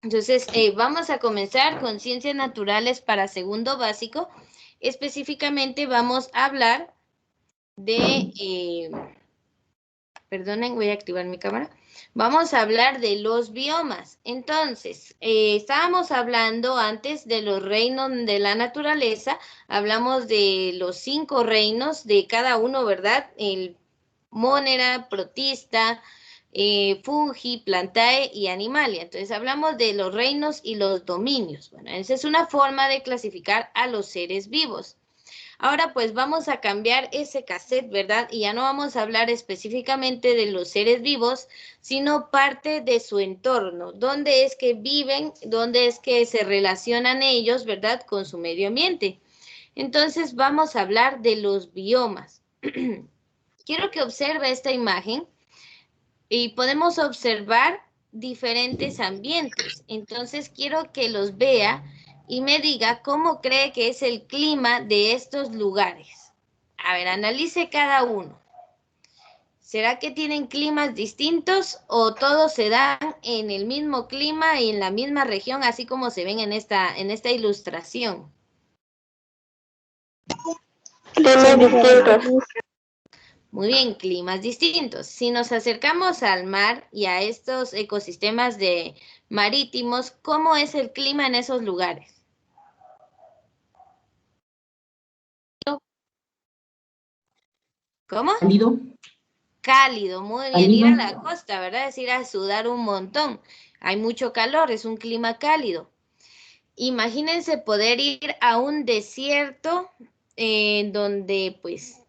Entonces, vamos a comenzar con ciencias naturales para segundo básico. Específicamente vamos a hablar de, perdonen, voy a activar mi cámara. Vamos a hablar de los biomas. Entonces, estábamos hablando antes de los reinos de la naturaleza. Hablamos de los 5 reinos de cada uno, ¿verdad? El Monera, Protista, Fungi, Plantae y Animalia. Entonces hablamos de los reinos y los dominios. Bueno, esa es una forma de clasificar a los seres vivos. Ahora pues vamos a cambiar ese cassette, ¿verdad? Y ya no vamos a hablar específicamente de los seres vivos, sino parte de su entorno, dónde es que viven, dónde es que se relacionan ellos, ¿verdad? Con su medio ambiente. Entonces vamos a hablar de los biomas. Quiero que observe esta imagen y podemos observar diferentes ambientes. Entonces quiero que los vea y me diga cómo cree que es el clima de estos lugares. A ver, analice cada uno. ¿Será que tienen climas distintos o todos se dan en el mismo clima y en la misma región, así como se ven en esta ilustración? Climas distintos. Muy bien, climas distintos. Si nos acercamos al mar y a estos ecosistemas marítimos, ¿cómo es el clima en esos lugares? ¿Cómo? Cálido. Cálido, muy bien. Ir a la costa, ¿verdad? Es ir a sudar un montón. Hay mucho calor, es un clima cálido. Imagínense poder ir a un desierto donde pues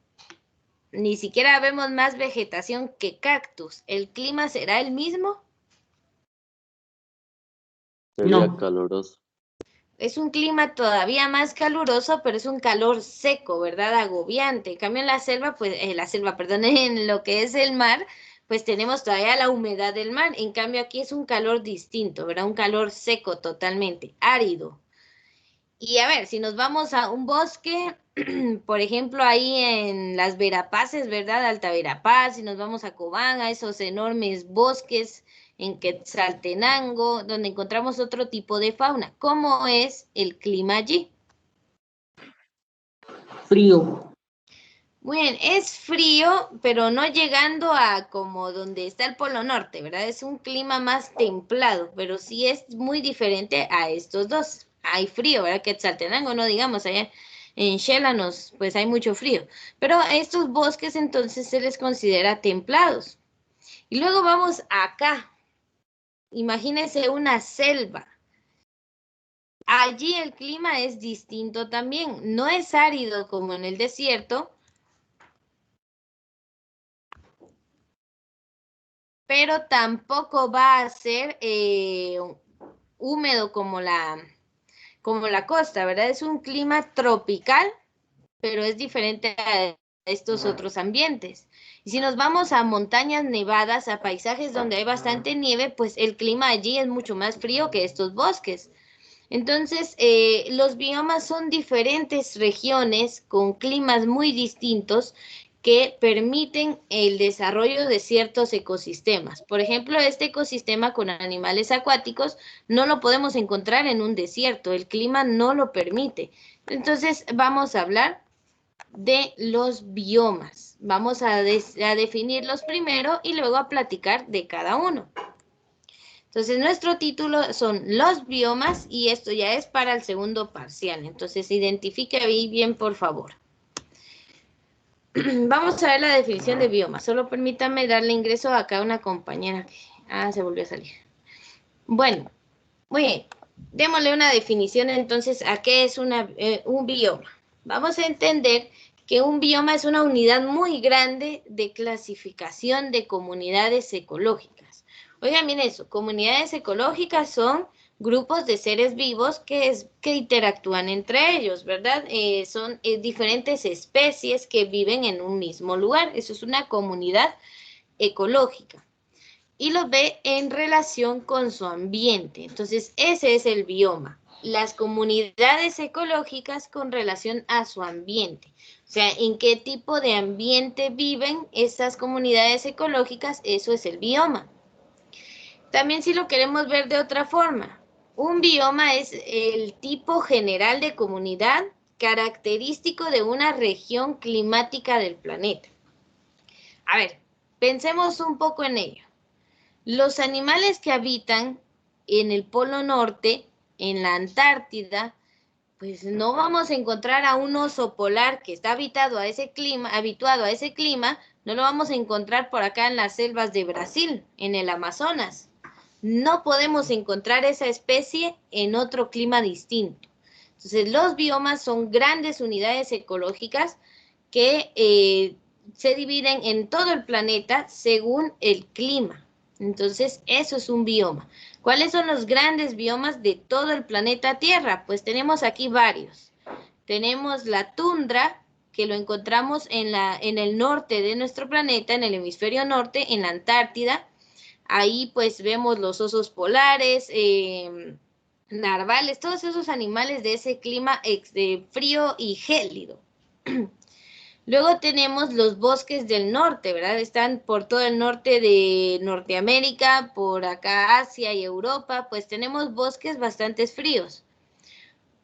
ni siquiera vemos más vegetación que cactus. ¿El clima será el mismo? Sería caluroso. Es un clima todavía más caluroso, pero es un calor seco, ¿verdad? Agobiante. En cambio en la selva, pues, perdón, en lo que es el mar, pues tenemos todavía la humedad del mar. En cambio aquí es un calor distinto, ¿verdad? Un calor seco totalmente, árido. Y a ver, si nos vamos a un bosque, por ejemplo, ahí en las Verapaces, ¿verdad? Alta Verapaz, si nos vamos a Cobán, a esos enormes bosques en Quetzaltenango, donde encontramos otro tipo de fauna. ¿Cómo es el clima allí? Frío. Muy bien, es frío, pero no llegando a como donde está el Polo Norte, ¿verdad? Es un clima más templado, pero sí es muy diferente a estos dos. Hay frío, ¿verdad? Quetzaltenango, no digamos, allá en Xélanos, pues hay mucho frío. Pero a estos bosques entonces se les considera templados. Y luego vamos acá. Imagínense una selva. Allí el clima es distinto también. No es árido como en el desierto, pero tampoco va a ser húmedo como la costa, ¿verdad? Es un clima tropical, pero es diferente a estos otros ambientes. Y si nos vamos a montañas nevadas, a paisajes donde hay bastante nieve, pues el clima allí es mucho más frío que estos bosques. Entonces, los biomas son diferentes regiones con climas muy distintos que permiten el desarrollo de ciertos ecosistemas. Por ejemplo, este ecosistema con animales acuáticos no lo podemos encontrar en un desierto, el clima no lo permite. Entonces, vamos a hablar de los biomas. Vamos a definirlos primero y luego a platicar de cada uno. Entonces, nuestro título son los biomas y esto ya es para el segundo parcial. Entonces, identifique ahí bien, por favor. Vamos a ver la definición de bioma. Solo permítame darle ingreso acá a una compañera que... se volvió a salir. Bueno, muy bien. Démosle una definición entonces a qué es un bioma. Vamos a entender que un bioma es una unidad muy grande de clasificación de comunidades ecológicas. Oigan bien eso, comunidades ecológicas son grupos de seres vivos que interactúan entre ellos, ¿verdad? Son diferentes especies que viven en un mismo lugar. Eso es una comunidad ecológica. Y los ve en relación con su ambiente. Entonces, ese es el bioma. Las comunidades ecológicas con relación a su ambiente. O sea, en qué tipo de ambiente viven estas comunidades ecológicas, eso es el bioma. También si lo queremos ver de otra forma, Un bioma es el tipo general de comunidad característico de una región climática del planeta. A ver, pensemos un poco en ello. Los animales que habitan en el Polo Norte, en la Antártida, pues no vamos a encontrar a un oso polar que está habituado a ese clima, no lo vamos a encontrar por acá en las selvas de Brasil, en el Amazonas. No podemos encontrar esa especie en otro clima distinto. Entonces, los biomas son grandes unidades ecológicas que se dividen en todo el planeta según el clima. Entonces, eso es un bioma. ¿Cuáles son los grandes biomas de todo el planeta Tierra? Pues tenemos aquí varios. Tenemos la tundra, que lo encontramos en el norte de nuestro planeta, en el hemisferio norte, en la Antártida. Ahí pues vemos los osos polares, narvales, todos esos animales de ese clima frío y gélido. Luego tenemos los bosques del norte, ¿verdad? Están por todo el norte de Norteamérica, por acá Asia y Europa, pues tenemos bosques bastante fríos.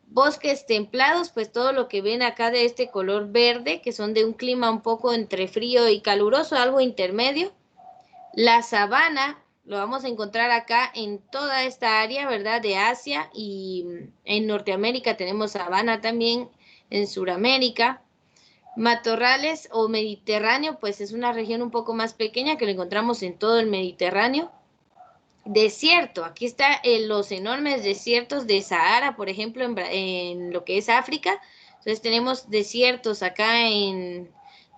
Bosques templados, pues todo lo que ven acá de este color verde, que son de un clima un poco entre frío y caluroso, algo intermedio. La sabana lo vamos a encontrar acá en toda esta área, ¿verdad? De Asia y en Norteamérica tenemos sabana también, en Sudamérica. Matorrales o Mediterráneo, pues es una región un poco más pequeña que lo encontramos en todo el Mediterráneo. Desierto, aquí están los enormes desiertos de Sahara, por ejemplo, en lo que es África. Entonces tenemos desiertos acá en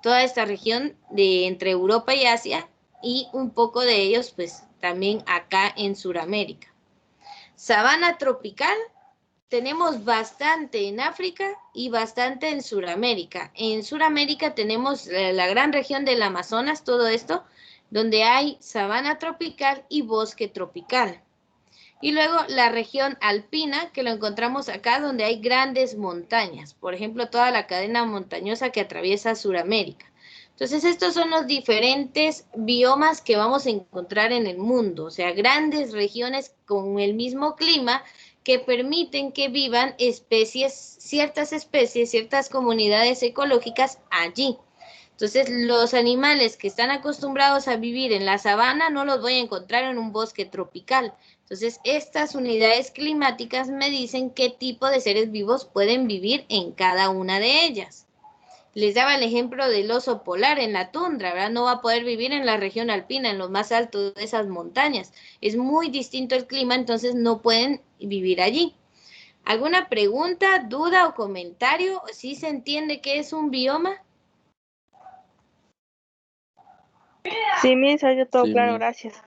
toda esta región de entre Europa y Asia y un poco de ellos pues también acá en Sudamérica. Sabana tropical, tenemos bastante en África y bastante en Sudamérica. En Sudamérica tenemos la gran región del Amazonas, todo esto, donde hay sabana tropical y bosque tropical. Y luego la región alpina, que lo encontramos acá, donde hay grandes montañas. Por ejemplo, toda la cadena montañosa que atraviesa Sudamérica. Entonces, estos son los diferentes biomas que vamos a encontrar en el mundo. O sea, grandes regiones con el mismo clima que permiten que vivan ciertas comunidades ecológicas allí. Entonces, los animales que están acostumbrados a vivir en la sabana no los voy a encontrar en un bosque tropical. Entonces, estas unidades climáticas me dicen qué tipo de seres vivos pueden vivir en cada una de ellas. Les daba el ejemplo del oso polar en la tundra, ¿verdad? No va a poder vivir en la región alpina, en lo más alto de esas montañas. Es muy distinto el clima, entonces no pueden vivir allí. ¿Alguna pregunta, duda o comentario? ¿Sí se entiende qué es un bioma? Sí, Miss, ya todo Sí, claro, Miss. gracias.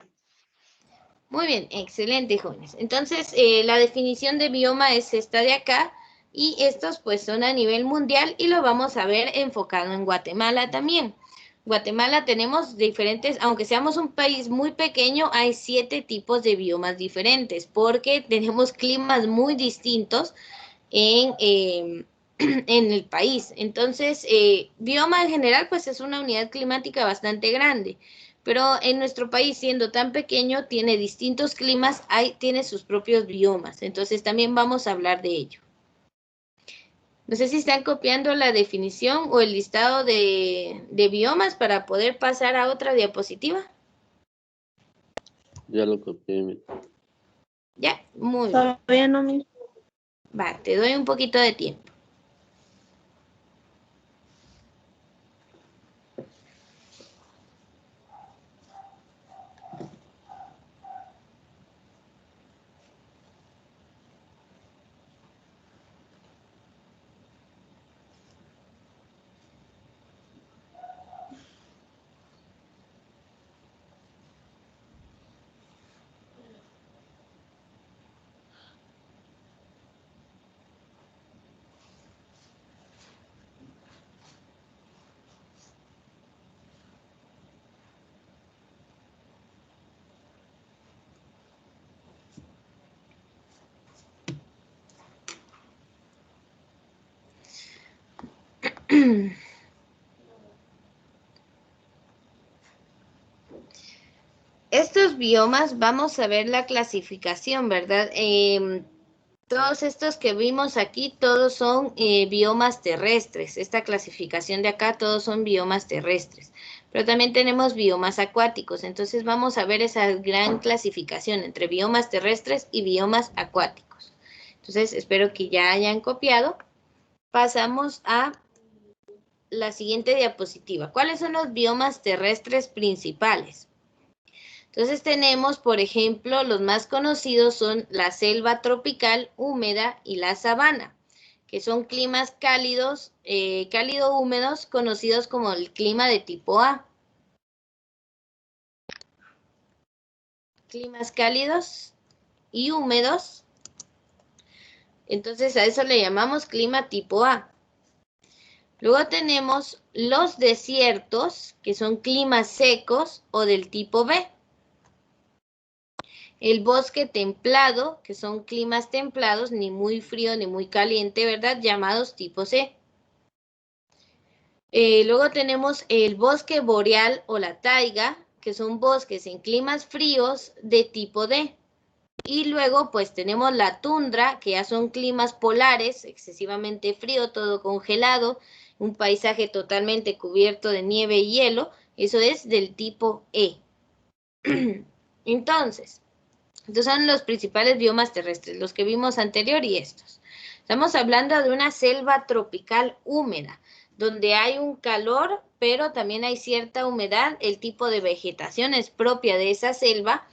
Muy bien, excelente, jóvenes. Entonces, la definición de bioma es esta de acá y estos pues son a nivel mundial y lo vamos a ver enfocado en Guatemala también. Guatemala tenemos diferentes, aunque seamos un país muy pequeño, hay 7 tipos de biomas diferentes porque tenemos climas muy distintos en el país. Entonces, bioma en general pues es una unidad climática bastante grande. Pero en nuestro país, siendo tan pequeño, tiene distintos climas, tiene sus propios biomas. Entonces también vamos a hablar de ello. No sé si están copiando la definición o el listado de biomas para poder pasar a otra diapositiva. Ya lo copié, Miss. Ya, muy bien. Todavía no, Miss. Va, te doy un poquito de tiempo. Estos estos biomas vamos a ver la clasificación, ¿verdad? Todos estos que vimos aquí, todos son biomas terrestres. Esta clasificación de acá, todos son biomas terrestres. Pero también tenemos biomas acuáticos. Entonces vamos a ver esa gran clasificación entre biomas terrestres y biomas acuáticos. Entonces espero que ya hayan copiado. Pasamos a la siguiente diapositiva. ¿Cuáles son los biomas terrestres principales? Entonces tenemos, por ejemplo, los más conocidos son la selva tropical húmeda y la sabana, que son climas cálidos, cálido-húmedos, conocidos como el clima de tipo A. Climas cálidos y húmedos, entonces a eso le llamamos clima tipo A. Luego tenemos los desiertos, que son climas secos o del tipo B. El bosque templado, que son climas templados, ni muy frío ni muy caliente, ¿verdad? Llamados tipo C. Luego tenemos el bosque boreal o la taiga, que son bosques en climas fríos de tipo D. Y luego pues tenemos la tundra, que ya son climas polares, excesivamente frío, todo congelado, un paisaje totalmente cubierto de nieve y hielo. Eso es del tipo E. Entonces, estos son los principales biomas terrestres, los que vimos anterior y estos. Estamos hablando de una selva tropical húmeda, donde hay un calor, pero también hay cierta humedad. El tipo de vegetación es propia de esa selva.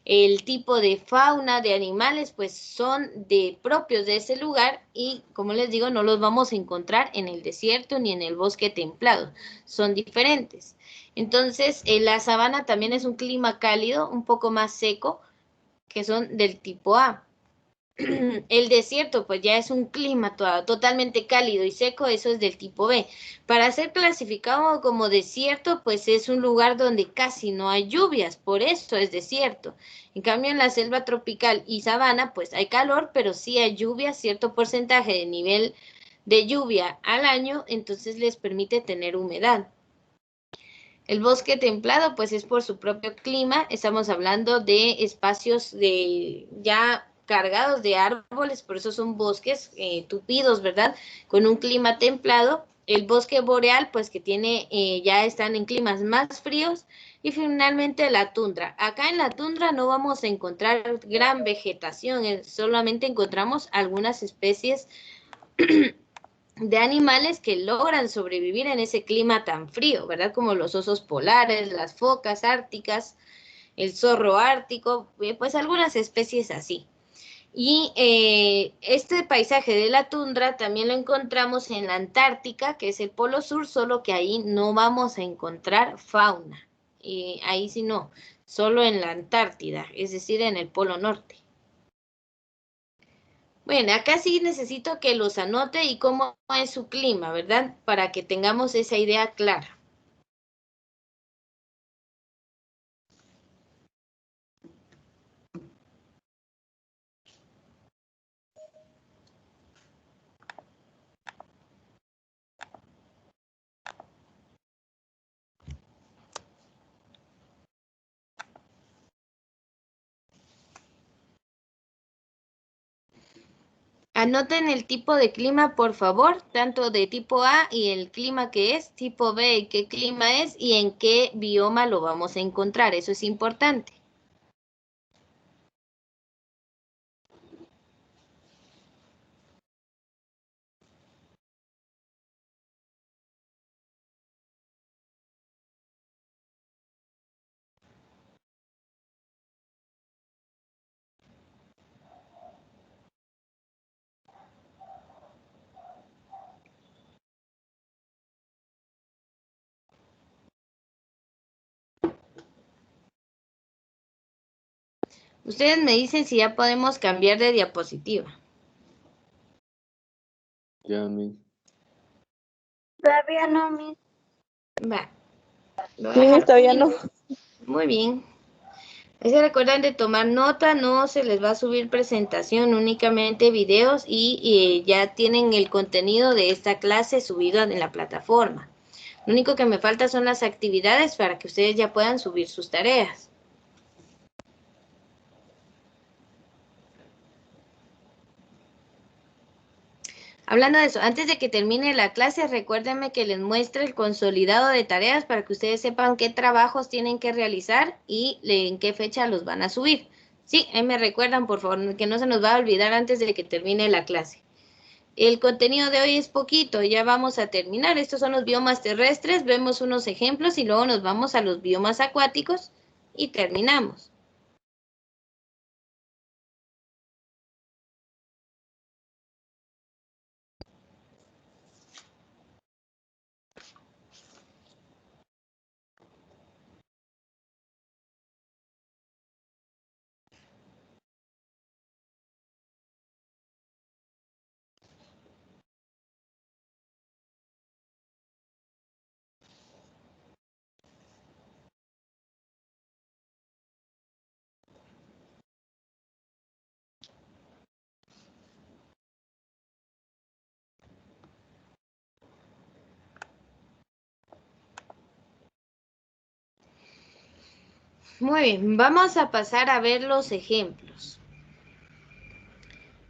El tipo de fauna, de animales, pues son propios de ese lugar y, como les digo, no los vamos a encontrar en el desierto ni en el bosque templado. Son diferentes. Entonces, la sabana también es un clima cálido, un poco más seco, que son del tipo A. El desierto, pues ya es un clima totalmente cálido y seco, eso es del tipo B. Para ser clasificado como desierto, pues es un lugar donde casi no hay lluvias, por eso es desierto. En cambio, en la selva tropical y sabana, pues hay calor, pero sí hay lluvia, cierto porcentaje de nivel de lluvia al año, entonces les permite tener humedad. El bosque templado, pues es por su propio clima. Estamos hablando de espacios ya cargados de árboles, por eso son bosques tupidos, ¿verdad? Con un clima templado. El bosque boreal, pues que tiene, ya están en climas más fríos. Y finalmente la tundra. Acá en la tundra no vamos a encontrar gran vegetación, solamente encontramos algunas especies de animales que logran sobrevivir en ese clima tan frío, ¿verdad? Como los osos polares, las focas árticas, el zorro ártico, pues algunas especies así. Y este paisaje de la tundra también lo encontramos en la Antártica, que es el polo sur, solo que ahí no vamos a encontrar fauna. Ahí sí no, solo en la Antártida, es decir, en el polo norte. Bueno, acá sí necesito que los anote y cómo es su clima, ¿verdad? Para que tengamos esa idea clara. Anoten el tipo de clima, por favor, tanto de tipo A y el clima que es, tipo B y qué clima es y en qué bioma lo vamos a encontrar. Eso es importante. Ustedes me dicen si ya podemos cambiar de diapositiva. Ya, Miss. Todavía no, Miss. Va. Lo voy a Sí, dejar Miss, todavía no. muy bien. Ahí se recuerdan de tomar nota, no se les va a subir presentación, únicamente videos y ya tienen el contenido de esta clase subido en la plataforma. Lo único que me falta son las actividades para que ustedes ya puedan subir sus tareas. Hablando de eso, antes de que termine la clase, recuérdenme que les muestre el consolidado de tareas para que ustedes sepan qué trabajos tienen que realizar y en qué fecha los van a subir. Sí, ahí me recuerdan, por favor, que no se nos va a olvidar antes de que termine la clase. El contenido de hoy es poquito, ya vamos a terminar. Estos son los biomas terrestres, vemos unos ejemplos y luego nos vamos a los biomas acuáticos y terminamos. Muy bien, vamos a pasar a ver los ejemplos.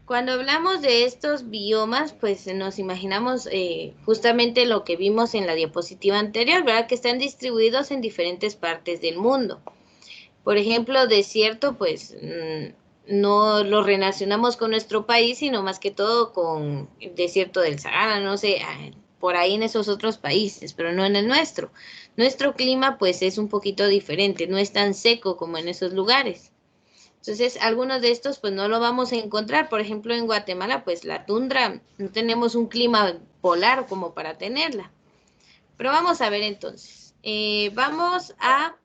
Cuando hablamos de estos biomas, pues nos imaginamos justamente lo que vimos en la diapositiva anterior, ¿verdad? Que están distribuidos en diferentes partes del mundo. Por ejemplo, desierto, pues no lo relacionamos con nuestro país, sino más que todo con el desierto del Sahara, no sé, por ahí en esos otros países, pero no en el nuestro. Nuestro clima, pues, es un poquito diferente, no es tan seco como en esos lugares. Entonces, algunos de estos, pues, no lo vamos a encontrar. Por ejemplo, en Guatemala, pues, la tundra, no tenemos un clima polar como para tenerla. Pero vamos a ver entonces. Vamos a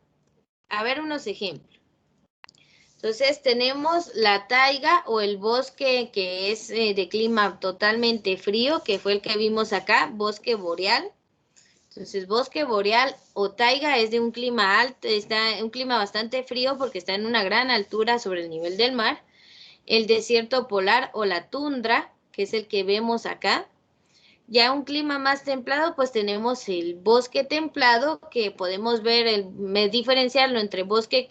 ver unos ejemplos. Entonces tenemos la taiga o el bosque que es de clima totalmente frío, que fue el que vimos acá, bosque boreal. Entonces bosque boreal o taiga es de un clima alto, está en un clima bastante frío porque está en una gran altura sobre el nivel del mar. El desierto polar o la tundra, que es el que vemos acá. Ya un clima más templado, pues tenemos el bosque templado, que podemos ver, diferenciarlo entre bosque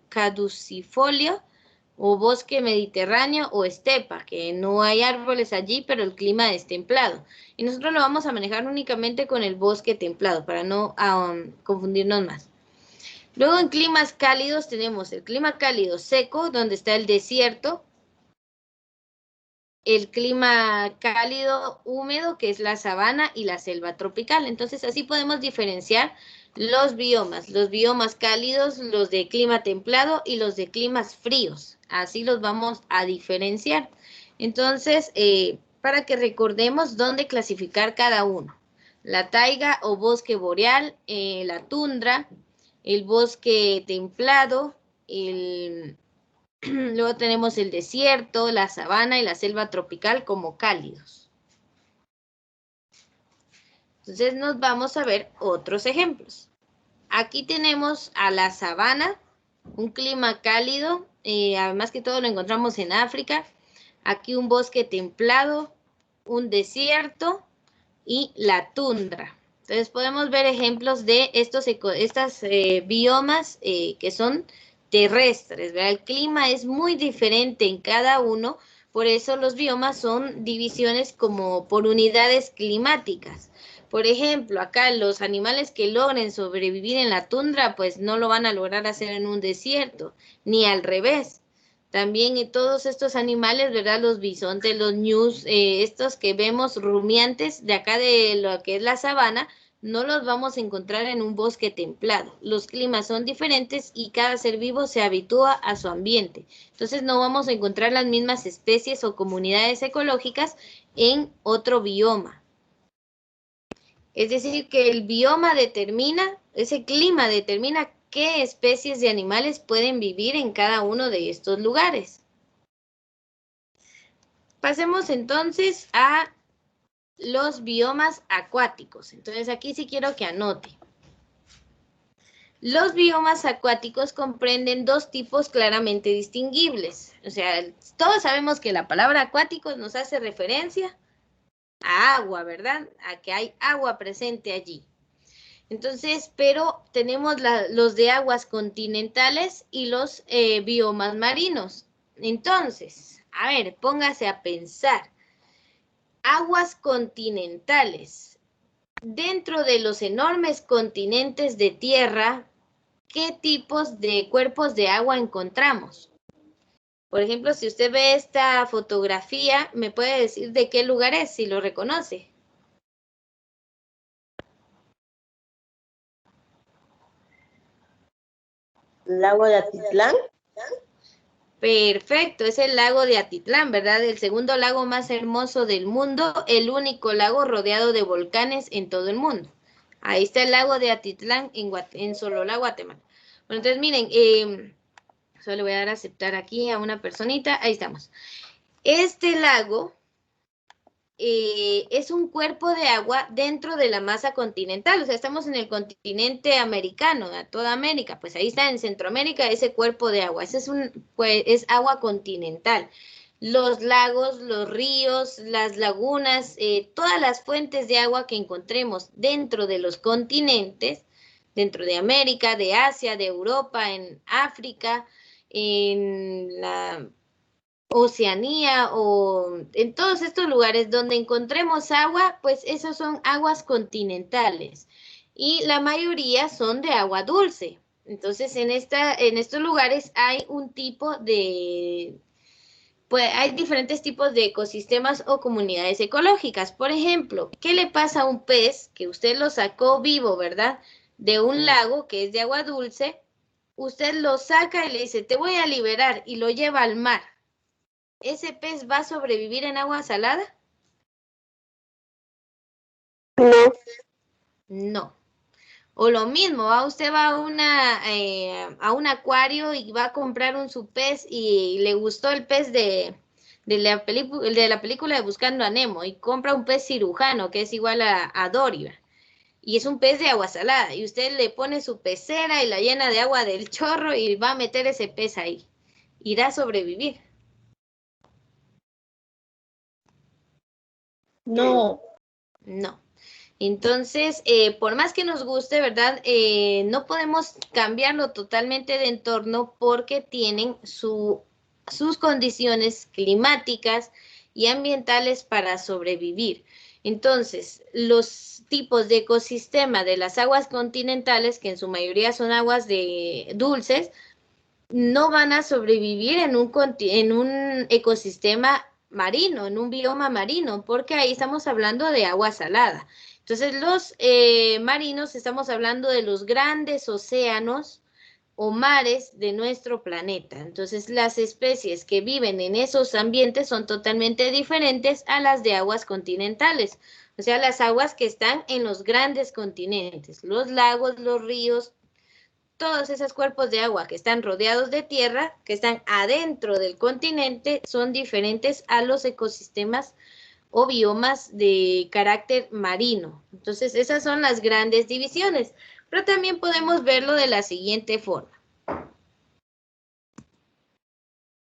caducifolio o bosque mediterráneo o estepa, que no hay árboles allí, pero el clima es templado. Y nosotros lo vamos a manejar únicamente con el bosque templado, para no confundirnos más. Luego en climas cálidos tenemos el clima cálido seco, donde está el desierto, el clima cálido húmedo, que es la sabana y la selva tropical. Entonces, así podemos diferenciar los biomas cálidos, los de clima templado y los de climas fríos. Así los vamos a diferenciar. Entonces, para que recordemos dónde clasificar cada uno. La taiga o bosque boreal, la tundra, el bosque templado, luego tenemos el desierto, la sabana y la selva tropical como cálidos. Entonces nos vamos a ver otros ejemplos. Aquí tenemos a la sabana, un clima cálido, además que todo lo encontramos en África. Aquí un bosque templado, un desierto y la tundra. Entonces podemos ver ejemplos de estos biomas que son terrestres, ¿verdad? El clima es muy diferente en cada uno, por eso los biomas son divisiones como por unidades climáticas. Por ejemplo, acá los animales que logren sobrevivir en la tundra, pues no lo van a lograr hacer en un desierto, ni al revés. También todos estos animales, ¿verdad? Los bisontes, los ñus, estos que vemos rumiantes de acá de lo que es la sabana, no los vamos a encontrar en un bosque templado. Los climas son diferentes y cada ser vivo se habitúa a su ambiente. Entonces no vamos a encontrar las mismas especies o comunidades ecológicas en otro bioma. Es decir, que el bioma determina, ese clima determina qué especies de animales pueden vivir en cada uno de estos lugares. Pasemos entonces a los biomas acuáticos. Entonces aquí sí quiero que anote. Los biomas acuáticos comprenden dos tipos claramente distinguibles. O sea, todos sabemos que la palabra acuático nos hace referencia a agua, ¿verdad? A que hay agua presente allí. Entonces, pero tenemos los de aguas continentales y los biomas marinos. Entonces, a ver, póngase a pensar. aguas continentales. Dentro de los enormes continentes de tierra, ¿qué tipos de cuerpos de agua encontramos? Por ejemplo, si usted ve esta fotografía, ¿me puede decir de qué lugar es, si lo reconoce? ¿Lago de Atitlán? Perfecto, es el lago de Atitlán, ¿verdad? El segundo lago más hermoso del mundo, el único lago rodeado de volcanes en todo el mundo. Ahí está el lago de Atitlán en Sololá, Guatemala. Bueno, entonces miren, solo le voy a dar a aceptar aquí a una personita, ahí estamos. Este lago es un cuerpo de agua dentro de la masa continental, o sea, estamos en el continente americano, a toda América, pues ahí está en Centroamérica ese cuerpo de agua, ese es agua continental. Los lagos, los ríos, las lagunas, todas las fuentes de agua que encontremos dentro de los continentes, dentro de América, de Asia, de Europa, en África, en la Oceanía o en todos estos lugares donde encontremos agua, pues esas son aguas continentales y la mayoría son de agua dulce. Entonces en estos lugares hay un tipo de, pues hay diferentes tipos de ecosistemas o comunidades ecológicas. Por ejemplo, ¿qué le pasa a un pez que usted lo sacó vivo, verdad? De un lago que es de agua dulce, usted lo saca y le dice, te voy a liberar y lo lleva al mar. ¿Ese pez va a sobrevivir en agua salada? No. No. O lo mismo, usted va a un acuario y va a comprar su pez y le gustó el pez de la película de Buscando a Nemo y compra un pez cirujano que es igual a Dory. Y es un pez de agua salada y usted le pone su pecera y la llena de agua del chorro y va a meter ese pez ahí. ¿Irá a sobrevivir? No. No. Entonces, por más que nos guste, ¿verdad? No podemos cambiarlo totalmente de entorno porque tienen sus condiciones climáticas y ambientales para sobrevivir. Entonces, los tipos de ecosistema de las aguas continentales, que en su mayoría son aguas dulces, no van a sobrevivir en un ecosistema marino, en un bioma marino, porque ahí estamos hablando de agua salada. Entonces, los marinos, estamos hablando de los grandes océanos o mares de nuestro planeta. Entonces, las especies que viven en esos ambientes son totalmente diferentes a las de aguas continentales, o sea, las aguas que están en los grandes continentes, los lagos, los ríos, todos esos cuerpos de agua que están rodeados de tierra, que están adentro del continente, son diferentes a los ecosistemas o biomas de carácter marino. Entonces, esas son las grandes divisiones, pero también podemos verlo de la siguiente forma.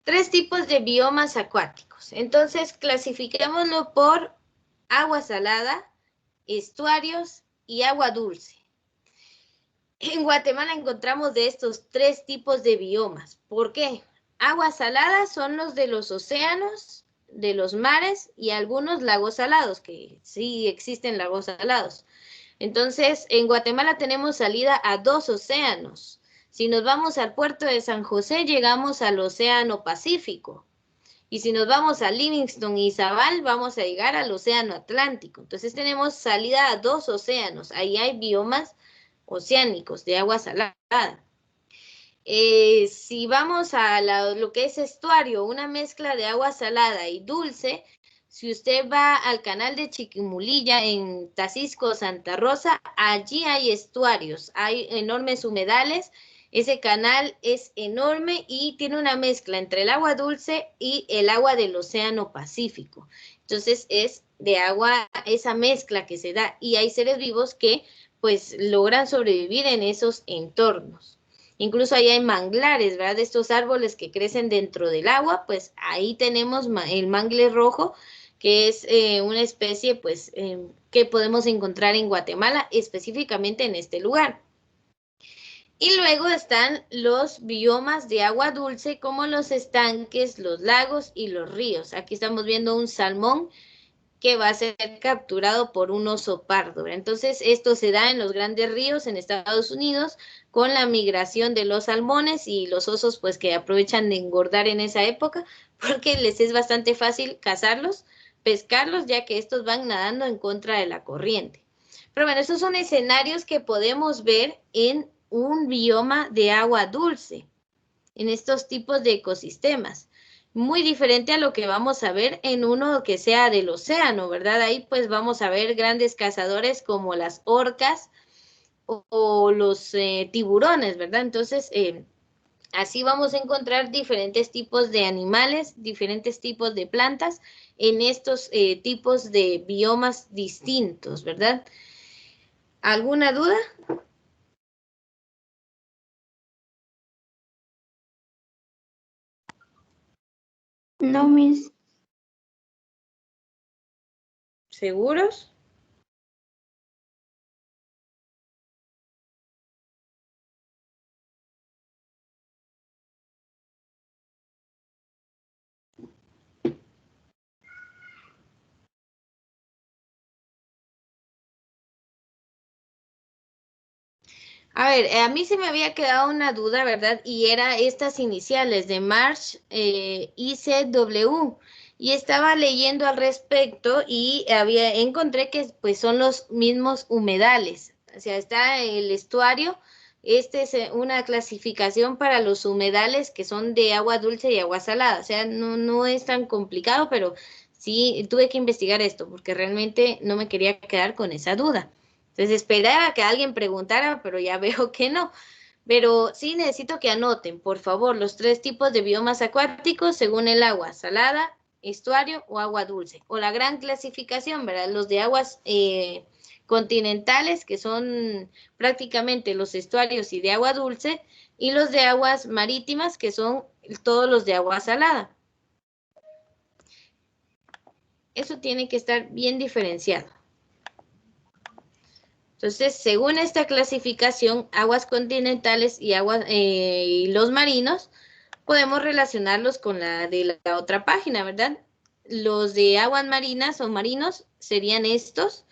3 tipos de biomas acuáticos. Entonces, clasifiquémoslo por agua salada, estuarios y agua dulce. En Guatemala encontramos de estos 3 tipos de biomas. ¿Por qué? Aguas saladas son los de los océanos, de los mares y algunos lagos salados, que sí existen lagos salados. Entonces, en Guatemala tenemos salida a 2 océanos. Si nos vamos al puerto de San José, llegamos al Océano Pacífico. Y si nos vamos a Livingston y Izabal, vamos a llegar al Océano Atlántico. Entonces tenemos salida a 2 océanos. Ahí hay biomas oceánicos de agua salada. Si vamos a lo que es estuario, una mezcla de agua salada y dulce, si usted va al canal de Chiquimulilla en Tacisco, Santa Rosa, allí hay estuarios, hay enormes humedales. Ese canal es enorme y tiene una mezcla entre el agua dulce y el agua del Océano Pacífico. Entonces es de agua, esa mezcla que se da, y hay seres vivos que pues logran sobrevivir en esos entornos. Incluso ahí hay manglares, ¿verdad? De estos árboles que crecen dentro del agua, pues ahí tenemos el mangle rojo, que es una especie pues que podemos encontrar en Guatemala, específicamente en este lugar. Y luego están los biomas de agua dulce, como los estanques, los lagos y los ríos. Aquí estamos viendo un salmón que va a ser capturado por un oso pardo, ¿verdad? Entonces, esto se da en los grandes ríos en Estados Unidos con la migración de los salmones y los osos, pues, que aprovechan de engordar en esa época porque les es bastante fácil cazarlos, pescarlos, ya que estos van nadando en contra de la corriente. Pero bueno, esos son escenarios que podemos ver en un bioma de agua dulce, en estos tipos de ecosistemas. Muy diferente a lo que vamos a ver en uno que sea del océano, ¿verdad? Ahí pues vamos a ver grandes cazadores como las orcas o los tiburones, ¿verdad? Entonces, así vamos a encontrar diferentes tipos de animales, diferentes tipos de plantas en estos tipos de biomas distintos, ¿verdad? ¿Alguna duda? No, Miss. ¿Seguros? A ver, a mí se me había quedado una duda, ¿verdad? Y era estas iniciales de Marsh ICW. Y estaba leyendo al respecto y encontré que pues son los mismos humedales. O sea, está el estuario. Este es una clasificación para los humedales que son de agua dulce y agua salada. O sea, no es tan complicado, pero sí tuve que investigar esto porque realmente no me quería quedar con esa duda. Entonces esperaba que alguien preguntara, pero ya veo que no. Pero sí necesito que anoten, por favor, los 3 tipos de biomas acuáticos según el agua, salada, estuario o agua dulce. O la gran clasificación, ¿verdad? Los de aguas continentales, que son prácticamente los estuarios y de agua dulce, y los de aguas marítimas, que son todos los de agua salada. Eso tiene que estar bien diferenciado. Entonces, según esta clasificación, aguas continentales y los marinos, podemos relacionarlos con la de la otra página, ¿verdad? Los de aguas marinas o marinos serían estos,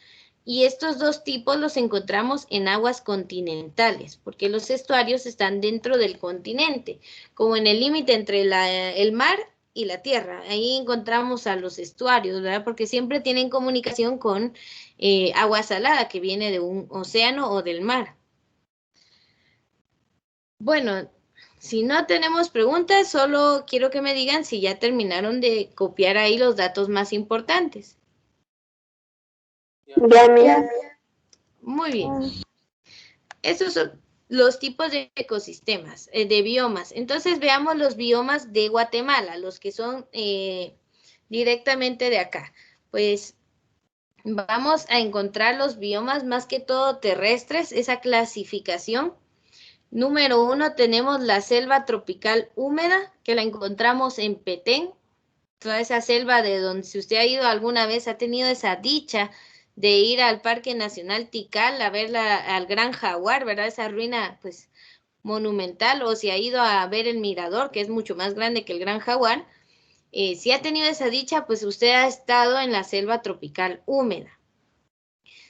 y estos 2 tipos los encontramos en aguas continentales, porque los estuarios están dentro del continente, como en el límite entre el mar y la tierra. Ahí encontramos a los estuarios, ¿verdad? Porque siempre tienen comunicación con agua salada que viene de un océano o del mar. Bueno, si no tenemos preguntas, solo quiero que me digan si ya terminaron de copiar ahí los datos más importantes. Ya, Miss. Muy bien. Estos son los tipos de ecosistemas, de biomas. Entonces veamos los biomas de Guatemala, los que son directamente de acá. Pues vamos a encontrar los biomas más que todo terrestres, esa clasificación. Número 1 tenemos la selva tropical húmeda, que la encontramos en Petén. Toda esa selva de donde si usted ha ido alguna vez, ha tenido esa dicha de ir al Parque Nacional Tikal a ver al Gran Jaguar, ¿verdad? Esa ruina, pues, monumental, o si ha ido a ver el Mirador, que es mucho más grande que el Gran Jaguar. Si ha tenido esa dicha, pues usted ha estado en la selva tropical húmeda.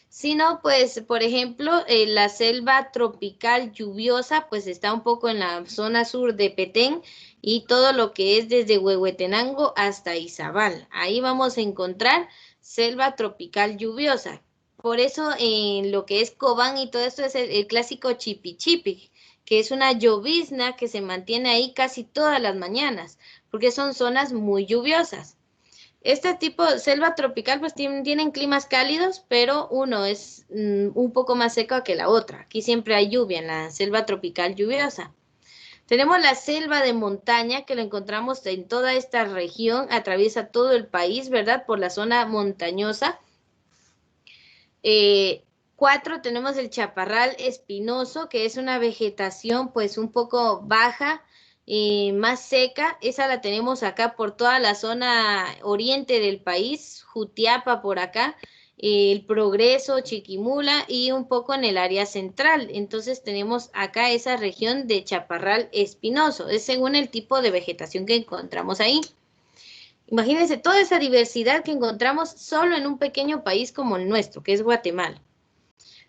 Si no, pues, por ejemplo, la selva tropical lluviosa, pues está un poco en la zona sur de Petén y todo lo que es desde Huehuetenango hasta Izabal. Ahí vamos a encontrar selva tropical lluviosa. Por eso, en lo que es Cobán y todo esto es el clásico chipi chipi, que es una llovizna que se mantiene ahí casi todas las mañanas, porque son zonas muy lluviosas. Este tipo de selva tropical pues tienen climas cálidos, pero uno es un poco más seco que la otra. Aquí siempre hay lluvia en la selva tropical lluviosa. Tenemos la selva de montaña que lo encontramos en toda esta región, atraviesa todo el país, ¿verdad? Por la zona montañosa. 4 tenemos el chaparral espinoso, que es una vegetación pues un poco baja, más seca. Esa la tenemos acá por toda la zona oriente del país, Jutiapa por acá, el Progreso, Chiquimula y un poco en el área central. Entonces tenemos acá esa región de chaparral espinoso, es según el tipo de vegetación que encontramos ahí. Imagínense toda esa diversidad que encontramos solo en un pequeño país como el nuestro, que es Guatemala.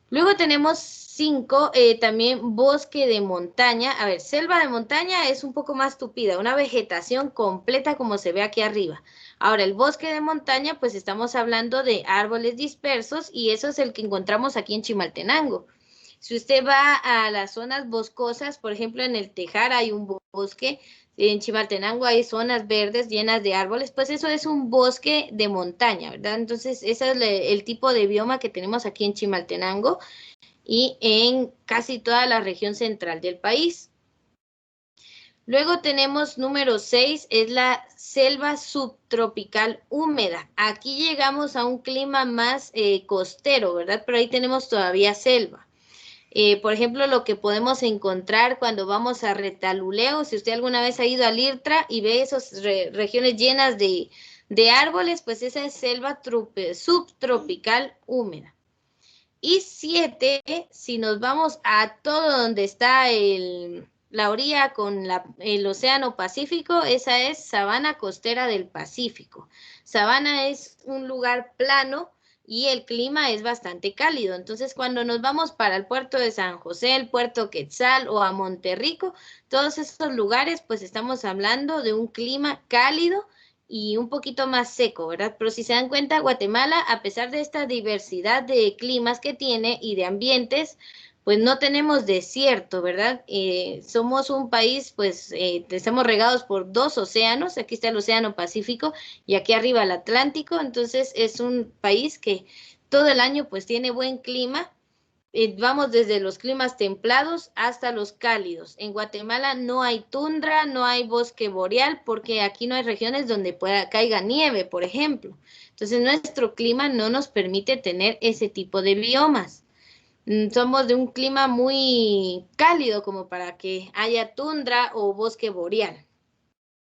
Luego tenemos 5, también bosque de montaña. A ver, selva de montaña es un poco más tupida, una vegetación completa como se ve aquí arriba. Ahora, el bosque de montaña, pues estamos hablando de árboles dispersos y eso es el que encontramos aquí en Chimaltenango. Si usted va a las zonas boscosas, por ejemplo, en el Tejar hay un bosque, en Chimaltenango hay zonas verdes llenas de árboles, pues eso es un bosque de montaña, ¿verdad? Entonces, ese es el tipo de bioma que tenemos aquí en Chimaltenango y en casi toda la región central del país. Luego tenemos número 6, es la selva subtropical húmeda. Aquí llegamos a un clima más costero, ¿verdad? Pero ahí tenemos todavía selva. Por ejemplo, lo que podemos encontrar cuando vamos a Retaluleu, si usted alguna vez ha ido a Lirtra y ve esas regiones llenas de árboles, pues esa es selva subtropical húmeda. Y 7, si nos vamos a todo donde está la orilla con el Océano Pacífico, esa es sabana costera del Pacífico. Sabana es un lugar plano y el clima es bastante cálido. Entonces, cuando nos vamos para el puerto de San José, el puerto Quetzal o a Monterrico, todos esos lugares, pues estamos hablando de un clima cálido y un poquito más seco, ¿verdad? Pero si se dan cuenta, Guatemala, a pesar de esta diversidad de climas que tiene y de ambientes, pues no tenemos desierto, ¿verdad? Somos un país, pues estamos regados por 2 océanos, aquí está el Océano Pacífico y aquí arriba el Atlántico, entonces es un país que todo el año pues tiene buen clima. Vamos desde los climas templados hasta los cálidos. En Guatemala no hay tundra, no hay bosque boreal, porque aquí no hay regiones donde caiga nieve, por ejemplo. Entonces nuestro clima no nos permite tener ese tipo de biomas. Somos de un clima muy cálido como para que haya tundra o bosque boreal,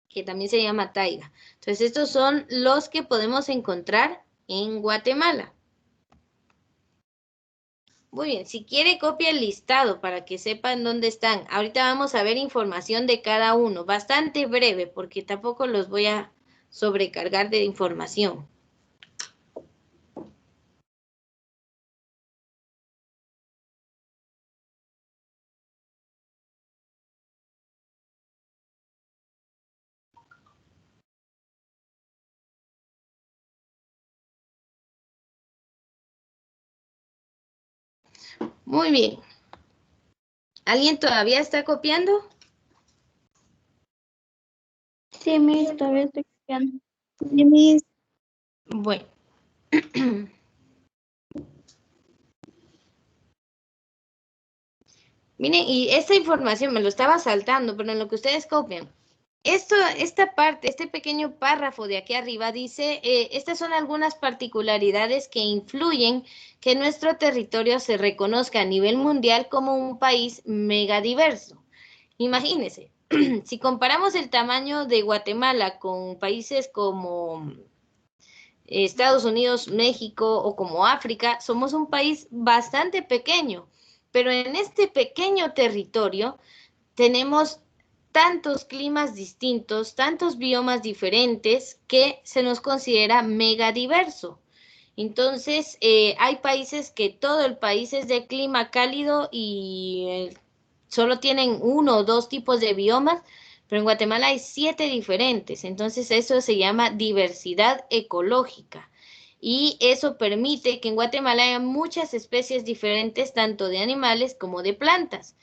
que también se llama taiga. Entonces estos son los que podemos encontrar en Guatemala. Muy bien, si quiere copia el listado para que sepan dónde están. Ahorita vamos a ver información de cada uno, bastante breve porque tampoco los voy a sobrecargar de información. Muy bien. ¿Alguien todavía está copiando? Sí, Miss, todavía estoy copiando. Sí, Miss. Bueno. Miren, y esta información me lo estaba saltando, pero en lo que ustedes copian. Esta parte, este pequeño párrafo de aquí arriba dice, estas son algunas particularidades que influyen que nuestro territorio se reconozca a nivel mundial como un país megadiverso. Imagínense, si comparamos el tamaño de Guatemala con países como Estados Unidos, México o como África, somos un país bastante pequeño, pero en este pequeño territorio tenemos tantos climas distintos, tantos biomas diferentes que se nos considera megadiverso. Entonces, hay países que todo el país es de clima cálido y solo tienen 1 o 2 tipos de biomas, pero en Guatemala hay 7 diferentes. Entonces, eso se llama diversidad ecológica. Y eso permite que en Guatemala haya muchas especies diferentes, tanto de animales como de plantas.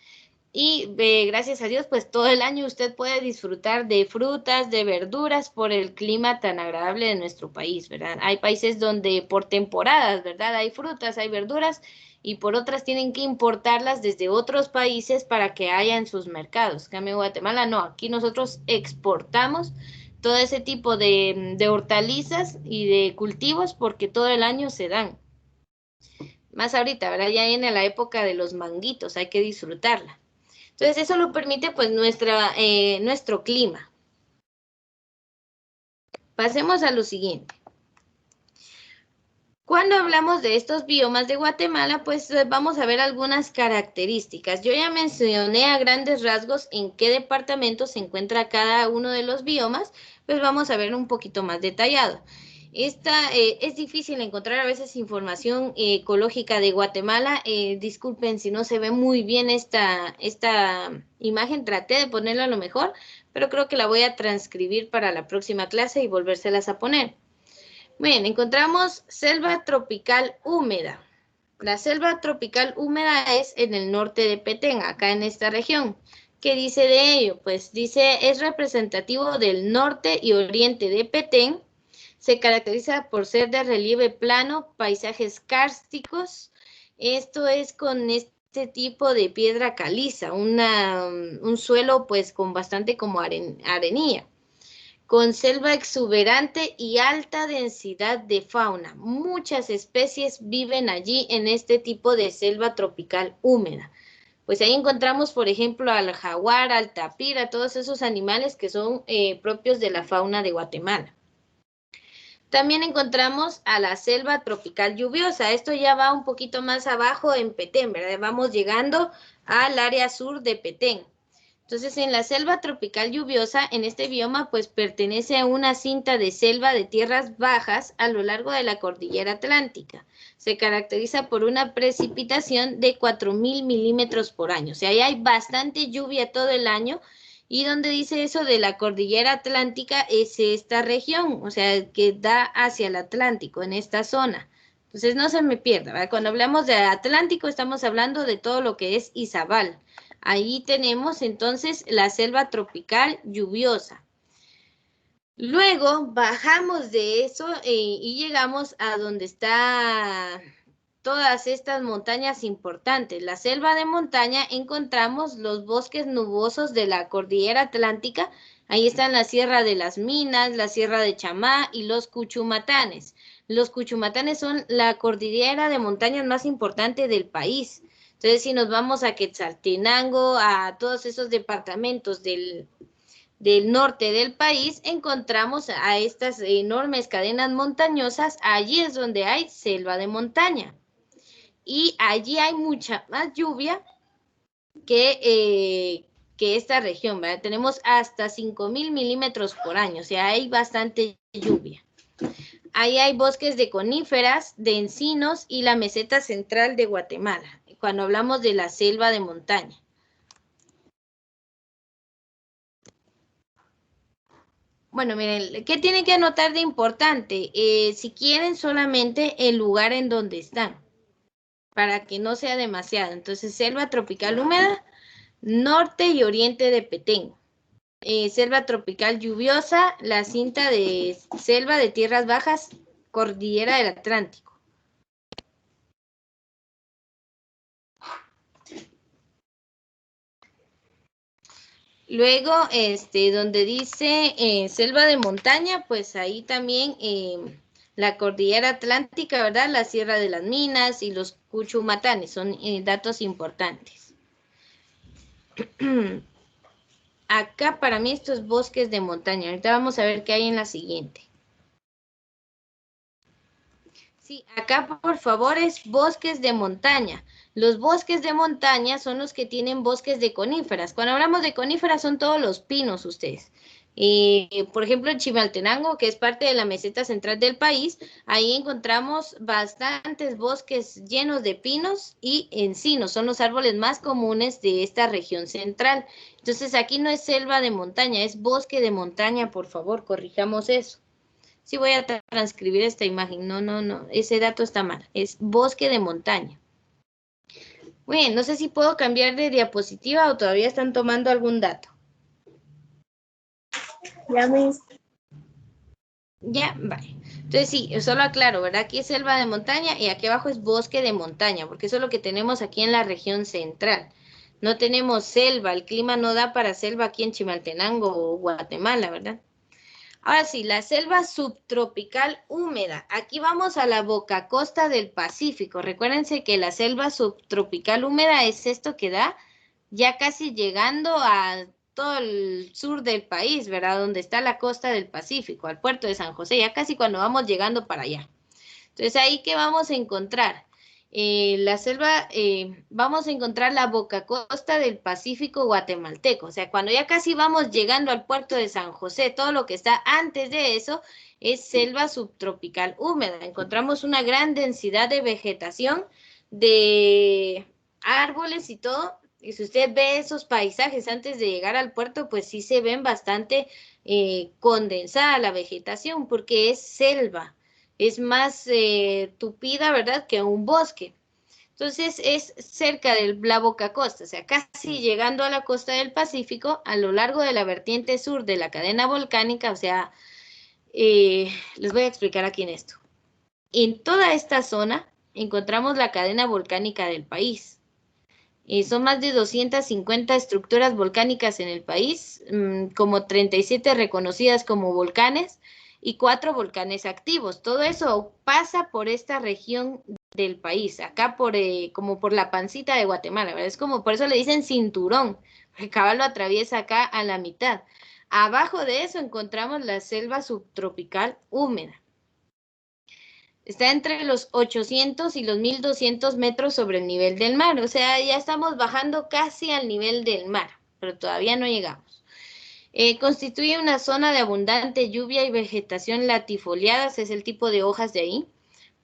Y gracias a Dios, pues todo el año usted puede disfrutar de frutas, de verduras por el clima tan agradable de nuestro país, ¿verdad? Hay países donde por temporadas, ¿verdad? Hay frutas, hay verduras y por otras tienen que importarlas desde otros países para que haya en sus mercados. En cambio, Guatemala no, aquí nosotros exportamos todo ese tipo de hortalizas y de cultivos porque todo el año se dan. Más ahorita, ¿verdad? Ya viene la época de los manguitos, hay que disfrutarla. Entonces, eso lo permite pues nuestro clima. Pasemos a lo siguiente. Cuando hablamos de estos biomas de Guatemala, pues vamos a ver algunas características. Yo ya mencioné a grandes rasgos en qué departamento se encuentra cada uno de los biomas, pues vamos a ver un poquito más detallado. Es difícil encontrar a veces información ecológica de Guatemala. Disculpen si no se ve muy bien esta imagen. Traté de ponerla a lo mejor, pero creo que la voy a transcribir para la próxima clase y volvérselas a poner. Bien, encontramos selva tropical húmeda. La selva tropical húmeda es en el norte de Petén, acá en esta región. ¿Qué dice de ello? Pues dice, es representativo del norte y oriente de Petén. Se caracteriza por ser de relieve plano, paisajes kársticos. Esto es con este tipo de piedra caliza, un suelo pues con bastante como arenilla, con selva exuberante y alta densidad de fauna. Muchas especies viven allí en este tipo de selva tropical húmeda. Pues ahí encontramos, por ejemplo, al jaguar, al tapir, a todos esos animales que son propios de la fauna de Guatemala. También encontramos a la selva tropical lluviosa. Esto ya va un poquito más abajo en Petén, ¿verdad? Vamos llegando al área sur de Petén. Entonces, en la selva tropical lluviosa, en este bioma, pues pertenece a una cinta de selva de tierras bajas a lo largo de la cordillera atlántica. Se caracteriza por una precipitación de 4.000 milímetros por año. O sea, ahí hay bastante lluvia todo el año. Y donde dice eso de la cordillera atlántica es esta región, o sea, que da hacia el Atlántico, en esta zona. Entonces, no se me pierda, ¿verdad? Cuando hablamos de Atlántico, estamos hablando de todo lo que es Izabal. Ahí tenemos entonces la selva tropical lluviosa. Luego bajamos de eso y llegamos a donde está todas estas montañas importantes. La selva de montaña, encontramos los bosques nubosos de la cordillera atlántica. Ahí están la Sierra de las Minas, la Sierra de Chamá y los Cuchumatanes. Los Cuchumatanes son la cordillera de montañas más importante del país. Entonces, si nos vamos a Quetzaltenango, a todos esos departamentos del norte del país, encontramos a estas enormes cadenas montañosas. Allí es donde hay selva de montaña. Y allí hay mucha más lluvia que esta región, ¿verdad? Tenemos hasta 5.000 milímetros por año, o sea, hay bastante lluvia. Ahí hay bosques de coníferas, de encinos y la meseta central de Guatemala, cuando hablamos de la selva de montaña. Bueno, miren, ¿qué tienen que anotar de importante? Si quieren solamente el lugar en donde están, para que no sea demasiado. Entonces, selva tropical húmeda, norte y oriente de Petén. Selva tropical lluviosa, la cinta de selva de tierras bajas, cordillera del Atlántico. Luego, donde dice selva de montaña, pues ahí también la cordillera atlántica, ¿verdad? La Sierra de las Minas y los Cuchumatanes son datos importantes. Acá para mí estos bosques de montaña. Ahorita vamos a ver qué hay en la siguiente. Sí, acá por favor es bosques de montaña. Los bosques de montaña son los que tienen bosques de coníferas. Cuando hablamos de coníferas son todos los pinos ustedes. Por ejemplo, en Chimaltenango, que es parte de la meseta central del país, ahí encontramos bastantes bosques llenos de pinos y encinos. Son los árboles más comunes de esta región central. Entonces aquí no es selva de montaña, es bosque de montaña, por favor, corrijamos eso. Sí, voy a transcribir esta imagen. No, ese dato está mal. Es bosque de montaña. Bueno, no sé si puedo cambiar de diapositiva o todavía están tomando algún dato. Ya, Miss. Ya, vale. Entonces sí, solo aclaro, ¿verdad? Aquí es selva de montaña y aquí abajo es bosque de montaña, porque eso es lo que tenemos aquí en la región central. No tenemos selva, el clima no da para selva aquí en Chimaltenango o Guatemala, ¿verdad? Ahora sí, la selva subtropical húmeda. Aquí vamos a la boca costa del Pacífico. Recuérdense que la selva subtropical húmeda es esto que da ya casi llegando a todo el sur del país, ¿verdad? Donde está la costa del Pacífico, al puerto de San José, ya casi cuando vamos llegando para allá. Entonces, ahí, ¿qué vamos a encontrar? La selva, vamos a encontrar la boca costa del Pacífico guatemalteco. O sea, cuando ya casi vamos llegando al puerto de San José, todo lo que está antes de eso es selva subtropical húmeda. Encontramos una gran densidad de vegetación, de árboles y todo. Y si usted ve esos paisajes antes de llegar al puerto, pues sí se ven bastante condensada la vegetación porque es selva. Es más tupida, ¿verdad?, que un bosque. Entonces es cerca de la boca costa, o sea, casi llegando a la costa del Pacífico, a lo largo de la vertiente sur de la cadena volcánica, o sea, les voy a explicar aquí en esto. En toda esta zona encontramos la cadena volcánica del país. Son más de 250 estructuras volcánicas en el país, como 37 reconocidas como volcanes y 4 volcanes activos. Todo eso pasa por esta región del país, acá como por la pancita de Guatemala, ¿verdad? Es como, por eso le dicen cinturón, porque cabal lo atraviesa acá a la mitad. Abajo de eso encontramos la selva subtropical húmeda. Está entre los 800 y los 1200 metros sobre el nivel del mar. O sea, ya estamos bajando casi al nivel del mar, pero todavía no llegamos. Constituye una zona de abundante lluvia y vegetación latifoliadas, es el tipo de hojas de ahí.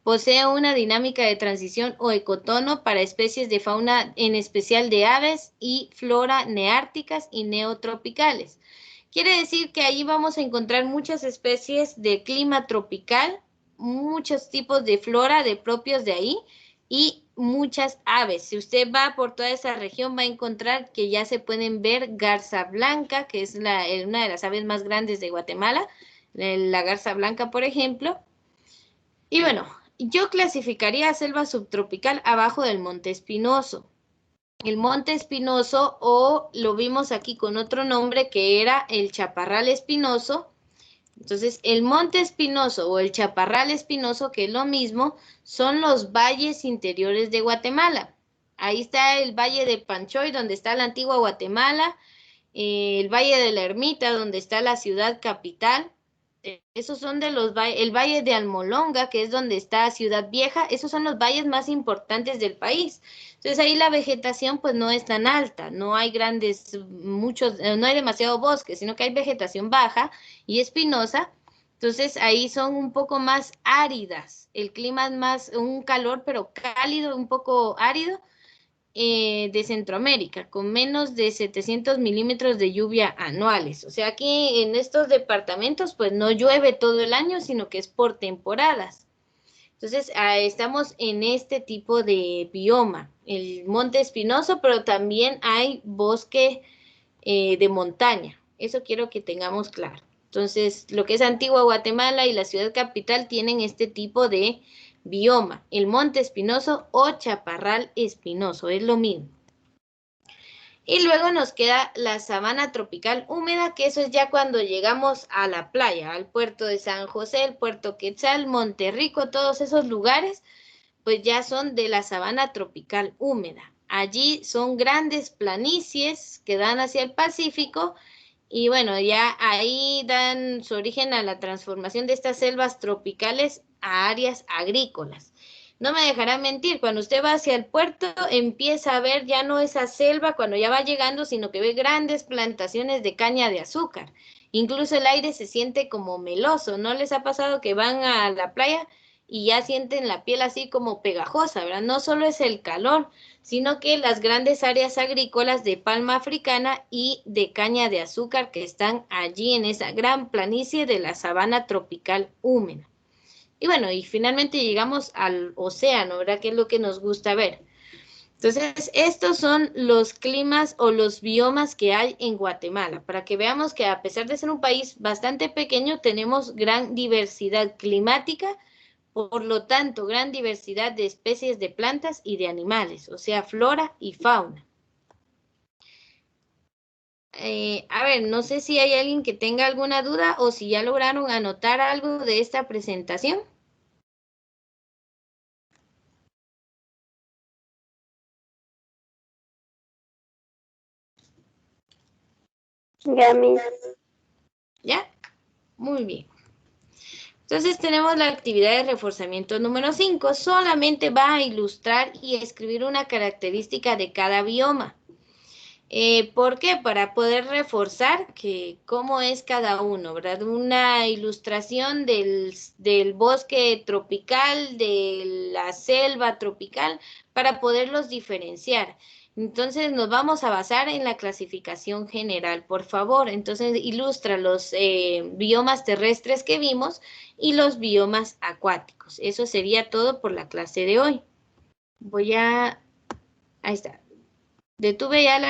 Posee una dinámica de transición o ecotono para especies de fauna, en especial de aves y flora neárticas y neotropicales. Quiere decir que ahí vamos a encontrar muchas especies de clima tropical, muchos tipos de flora de propios de ahí y muchas aves. Si usted va por toda esa región va a encontrar que ya se pueden ver garza blanca, que es una de las aves más grandes de Guatemala, la garza blanca, por ejemplo. Y bueno, yo clasificaría a selva subtropical abajo del Monte Espinoso. El Monte Espinoso, o lo vimos aquí con otro nombre que era el Chaparral Espinoso. Entonces, el Monte Espinoso o el Chaparral Espinoso, que es lo mismo, son los valles interiores de Guatemala. Ahí está el Valle de Panchoy, donde está la antigua Guatemala, el Valle de la Ermita, donde está la ciudad capital. Esos son de los valles, el Valle de Almolonga, que es donde está Ciudad Vieja, esos son los valles más importantes del país. Entonces ahí la vegetación pues no es tan alta, no hay no hay demasiado bosque, sino que hay vegetación baja y espinosa. Entonces ahí son un poco más áridas, el clima es más un calor pero cálido, un poco árido, de Centroamérica, con menos de 700 milímetros de lluvia anuales. O sea, aquí en estos departamentos, pues no llueve todo el año, sino que es por temporadas. Entonces, estamos en este tipo de bioma, el monte espinoso, pero también hay bosque de montaña. Eso quiero que tengamos claro. Entonces, lo que es Antigua Guatemala y la ciudad capital tienen este tipo de bioma, el monte espinoso o chaparral espinoso, es lo mismo. Y luego nos queda la sabana tropical húmeda, que eso es ya cuando llegamos a la playa, al puerto de San José, el puerto Quetzal, Monterrico, todos esos lugares, pues ya son de la sabana tropical húmeda. Allí son grandes planicies que dan hacia el Pacífico y bueno, ya ahí dan su origen a la transformación de estas selvas tropicales a áreas agrícolas. No me dejará mentir, cuando usted va hacia el puerto empieza a ver ya no esa selva cuando ya va llegando, sino que ve grandes plantaciones de caña de azúcar. Incluso el aire se siente como meloso. ¿No les ha pasado que van a la playa y ya sienten la piel así como pegajosa, ¿verdad? No solo es el calor, sino que las grandes áreas agrícolas de palma africana y de caña de azúcar que están allí en esa gran planicie de la sabana tropical húmeda. Y bueno, y finalmente llegamos al océano, ¿verdad? Que es lo que nos gusta ver. Entonces, estos son los climas o los biomas que hay en Guatemala, para que veamos que a pesar de ser un país bastante pequeño, tenemos gran diversidad climática, por lo tanto, gran diversidad de especies de plantas y de animales, o sea, flora y fauna. A ver, no sé si hay alguien que tenga alguna duda o si ya lograron anotar algo de esta presentación. Ya, mis. ¿Ya? Muy bien. Entonces tenemos la actividad de reforzamiento número 5. Solamente va a ilustrar y escribir una característica de cada bioma. ¿Por qué? Para poder reforzar cómo es cada uno, ¿verdad? Una ilustración del bosque tropical, de la selva tropical, para poderlos diferenciar. Entonces nos vamos a basar en la clasificación general, por favor. Entonces ilustra los biomas terrestres que vimos y los biomas acuáticos. Eso sería todo por la clase de hoy. Ahí está. Detuve ya la